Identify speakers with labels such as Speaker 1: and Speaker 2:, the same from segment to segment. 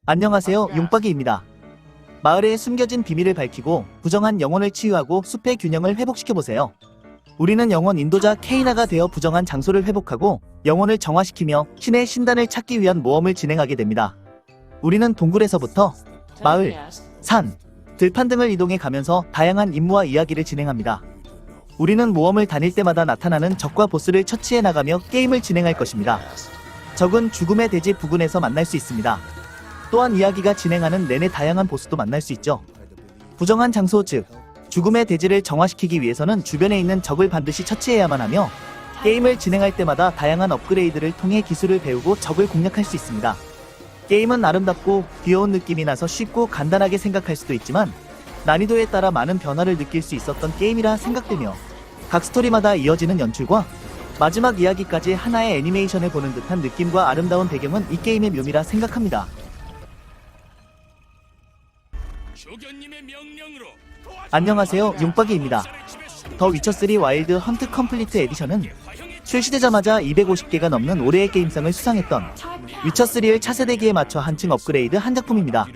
Speaker 1: 안녕하세요, 용박이입니다. 마을에 숨겨진 비밀을 밝히고 부정한 영혼을 치유하고 숲의 균형을 회복시켜보세요. 우리는 영혼 인도자 케이나가 되어 부정한 장소를 회복하고 영혼을 정화시키며 신의 신단을 찾기 위한 모험을 진행하게 됩니다. 우리는 동굴에서부터 마을, 산, 들판 등을 이동해 가면서 다양한 임무와 이야기를 진행합니다. 우리는 모험을 다닐 때마다 나타나는 적과 보스를 처치해 나가며 게임을 진행할 것입니다. 적은 죽음의 대지 부근에서 만날 수 있습니다. 또한 이야기가 진행하는 내내 다양한 보스도 만날 수 있죠. 부정한 장소 즉 죽음의 대지를 정화시키기 위해서는 주변에 있는 적을 반드시 처치해야만 하며 게임을 진행할 때마다 다양한 업그레이드를 통해 기술을 배우고 적을 공략할 수 있습니다. 게임은 아름답고 귀여운 느낌이 나서 쉽고 간단하게 생각할 수도 있지만 난이도에 따라 많은 변화를 느낄 수 있었던 게임이라 생각되며 각 스토리마다 이어지는 연출과 마지막 이야기까지 하나의 애니메이션을 보는 듯한 느낌과 아름다운 배경은 이 게임의 묘미라 생각합니다. 안녕하세요, 용박이입니다. 더 위쳐3 와일드 헌트 컴플리트 에디션은 출시되자마자 250개가 넘는 올해의 게임상을 수상했던 위쳐3의 차세대기에 맞춰 한층 업그레이드 한 작품입니다.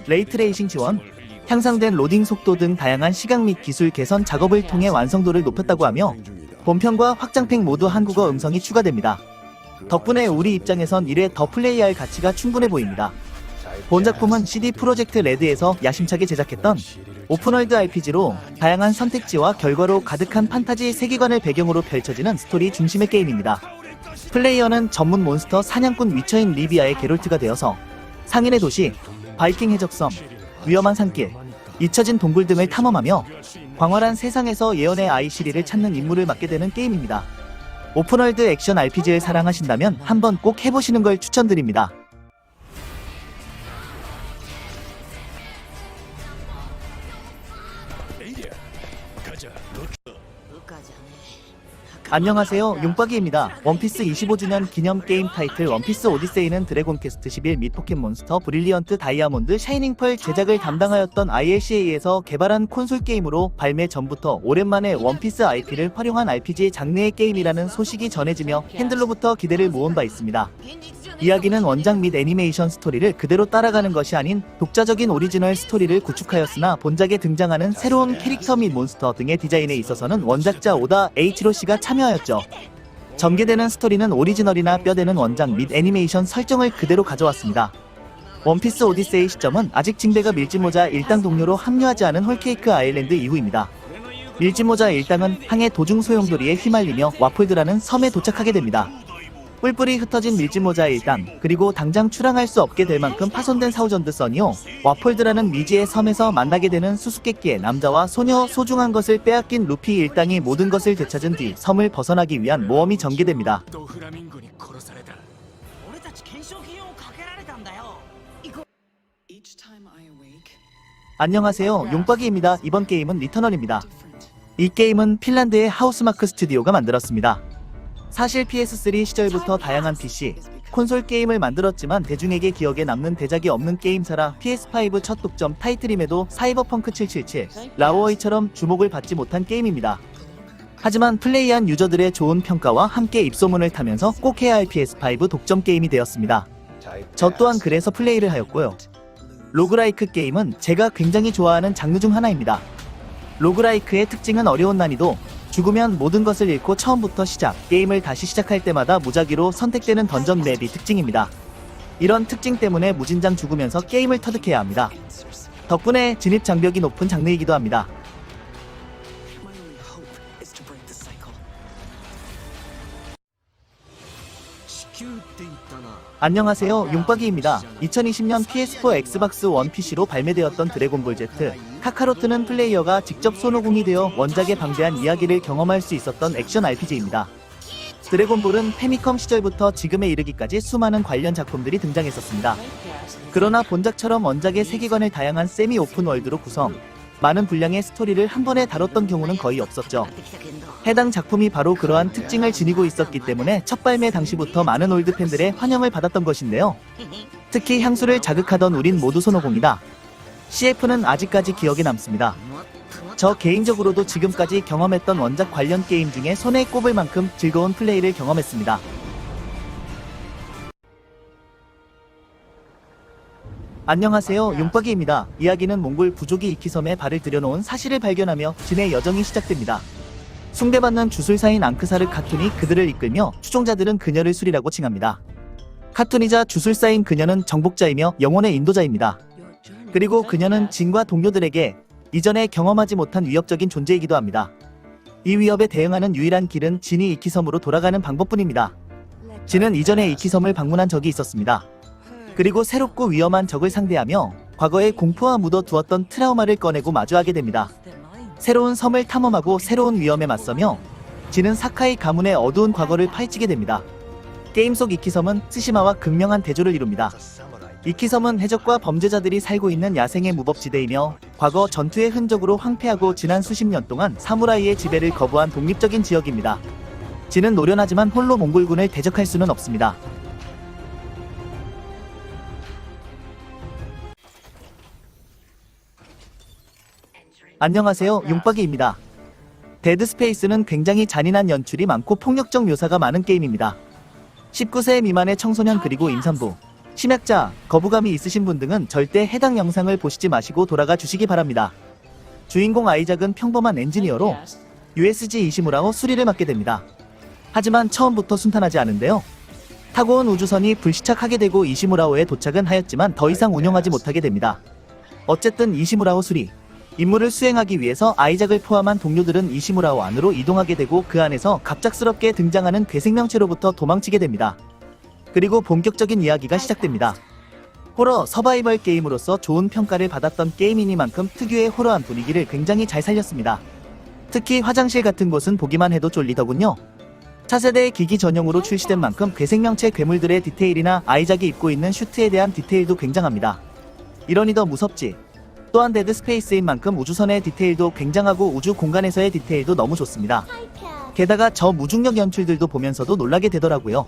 Speaker 1: 레이트레이싱 지원, 향상된 로딩 속도 등 다양한 시각 및 기술 개선 작업을 통해 완성도를 높였다고 하며 본편과 확장팩 모두 한국어 음성이 추가됩니다. 덕분에 우리 입장에선 1회 더 플레이할 가치가 충분해 보입니다. 본 작품은 CD 프로젝트 레드에서 야심차게 제작했던 오픈월드 RPG로 다양한 선택지와 결과로 가득한 판타지 세계관을 배경으로 펼쳐지는 스토리 중심의 게임입니다. 플레이어는 전문 몬스터 사냥꾼 위쳐인 리비아의 게롤트가 되어서 상인의 도시, 바이킹 해적섬, 위험한 산길, 잊혀진 동굴 등을 탐험하며 광활한 세상에서 예언의 아이 시리를 찾는 임무를 맡게 되는 게임입니다. 오픈월드 액션 RPG를 사랑하신다면 한번 꼭 해보시는 걸 추천드립니다. 안녕하세요, 용박이입니다. 원피스 25주년 기념 게임 타이틀 원피스 오디세이는 드래곤 퀘스트 11 및 포켓몬스터 브릴리언트 다이아몬드 샤이닝 펄 제작을 담당하였던 ILCA에서 개발한 콘솔 게임으로 발매 전부터 오랜만에 원피스 IP를 활용한 RPG 장르의 게임이라는 소식이 전해지며 팬들로부터 기대를 모은 바 있습니다. 이야기는 원작 및 애니메이션 스토리를 그대로 따라가는 것이 아닌 독자적인 오리지널 스토리를 구축하였으나 본작에 등장하는 새로운 캐릭터 및 몬스터 등의 디자인에 있어서는 원작자 오다 에이치로 씨가 참여하였죠. 전개되는 스토리는 오리지널이나 뼈대는 원작 및 애니메이션 설정을 그대로 가져왔습니다. 원피스 오디세이 시점은 아직 징배가 밀짚모자 1당 동료로 합류하지 않은 홀케이크 아일랜드 이후입니다. 밀짚모자 1당은 항해 도중 소용돌이에 휘말리며 와폴드라는 섬에 도착하게 됩니다. 뿔뿔이 흩어진 밀짚모자 1당, 그리고 당장 출항할 수 없게 될 만큼 파손된 사우전드 선이요, 와폴드라는 미지의 섬에서 만나게 되는 수수께끼의 남자와 소녀, 소중한 것을 빼앗긴 루피 1당이 모든 것을 되찾은 뒤 섬을 벗어나기 위한 모험이 전개됩니다. 안녕하세요, 용박이입니다. 이번 게임은 리터널입니다. 이 게임은 핀란드의 하우스마크 스튜디오가 만들었습니다. 사실 PS3 시절부터 다양한 PC, 콘솔 게임을 만들었지만 대중에게 기억에 남는 대작이 없는 게임사라 PS5 첫 독점 타이틀임에도 사이버펑크 777, 라오어이처럼 주목을 받지 못한 게임입니다. 하지만 플레이한 유저들의 좋은 평가와 함께 입소문을 타면서 꼭 해야 할 PS5 독점 게임이 되었습니다. 저 또한 그래서 플레이를 하였고요. 로그라이크 게임은 제가 굉장히 좋아하는 장르 중 하나입니다. 로그라이크의 특징은 어려운 난이도, 죽으면 모든 것을 잃고 처음부터 시작, 게임을 다시 시작할 때마다 무작위로 선택되는 던전 맵이 특징입니다. 이런 특징 때문에 무진장 죽으면서 게임을 터득해야 합니다. 덕분에 진입 장벽이 높은 장르이기도 합니다. 안녕하세요, 용박이입니다. 2020년 PS4 엑스박스 원 PC로 발매되었던 드래곤볼 Z, 카카로트는 플레이어가 직접 손오공이 되어 원작의 방대한 이야기를 경험할 수 있었던 액션 RPG입니다. 드래곤볼은 페미컴 시절부터 지금에 이르기까지 수많은 관련 작품들이 등장했었습니다. 그러나 본작처럼 원작의 세계관을 다양한 세미 오픈 월드로 구성, 많은 분량의 스토리를 한 번에 다뤘던 경우는 거의 없었죠. 해당 작품이 바로 그러한 특징을 지니고 있었기 때문에 첫 발매 당시부터 많은 올드 팬들의 환영을 받았던 것인데요. 특히 향수를 자극하던 우린 모두 손오공이다. CF는 아직까지 기억에 남습니다. 저 개인적으로도 지금까지 경험했던 원작 관련 게임 중에 손에 꼽을 만큼 즐거운 플레이를 경험했습니다. 안녕하세요, 용박이입니다. 이야기는 몽골 부족이 이키섬에 발을 들여놓은 사실을 발견하며 진의 여정이 시작됩니다. 숭배받는 주술사인 앙크사르 카툰이 그들을 이끌며 추종자들은 그녀를 술이라고 칭합니다. 카툰이자 주술사인 그녀는 정복자이며 영혼의 인도자입니다. 그리고 그녀는 진과 동료들에게 이전에 경험하지 못한 위협적인 존재이기도 합니다. 이 위협에 대응하는 유일한 길은 진이 이키섬으로 돌아가는 방법뿐입니다. 진은 이전에 이키섬을 방문한 적이 있었습니다. 그리고 새롭고 위험한 적을 상대하며 과거에 공포와 묻어두었던 트라우마를 꺼내고 마주하게 됩니다. 새로운 섬을 탐험하고 새로운 위험에 맞서며 진은 사카이 가문의 어두운 과거를 파헤치게 됩니다. 게임 속 이키섬은 쓰시마와 극명한 대조를 이룹니다. 이키섬은 해적과 범죄자들이 살고 있는 야생의 무법지대이며 과거 전투의 흔적으로 황폐하고 지난 수십 년 동안 사무라이의 지배를 거부한 독립적인 지역입니다. 진은 노련하지만 홀로 몽골군을 대적할 수는 없습니다. 안녕하세요, 용박이입니다. 데드 스페이스는 굉장히 잔인한 연출이 많고 폭력적 묘사가 많은 게임입니다. 19세 미만의 청소년 그리고 임산부, 심약자, 거부감이 있으신 분 등은 절대 해당 영상을 보시지 마시고 돌아가 주시기 바랍니다. 주인공 아이작은 평범한 엔지니어로 USG 이시무라오 수리를 맡게 됩니다. 하지만 처음부터 순탄하지 않은데요. 타고 온 우주선이 불시착하게 되고 이시무라오에 도착은 하였지만 더 이상 운영하지 못하게 됩니다. 어쨌든 이시무라오 수리 임무를 수행하기 위해서 아이작을 포함한 동료들은 이시무라오 안으로 이동하게 되고 그 안에서 갑작스럽게 등장하는 괴생명체로부터 도망치게 됩니다. 그리고 본격적인 이야기가 시작됩니다. 호러 서바이벌 게임으로서 좋은 평가를 받았던 게임이니만큼 특유의 호러한 분위기를 굉장히 잘 살렸습니다. 특히 화장실 같은 곳은 보기만 해도 쫄리더군요. 차세대의 기기 전용으로 출시된 만큼 괴생명체 괴물들의 디테일이나 아이작이 입고 있는 슈트에 대한 디테일도 굉장합니다. 이러니 더 무섭지. 또한 데드 스페이스인 만큼 우주선의 디테일도 굉장하고 우주 공간에서의 디테일도 너무 좋습니다. 게다가 저 무중력 연출들도 보면서도 놀라게 되더라고요.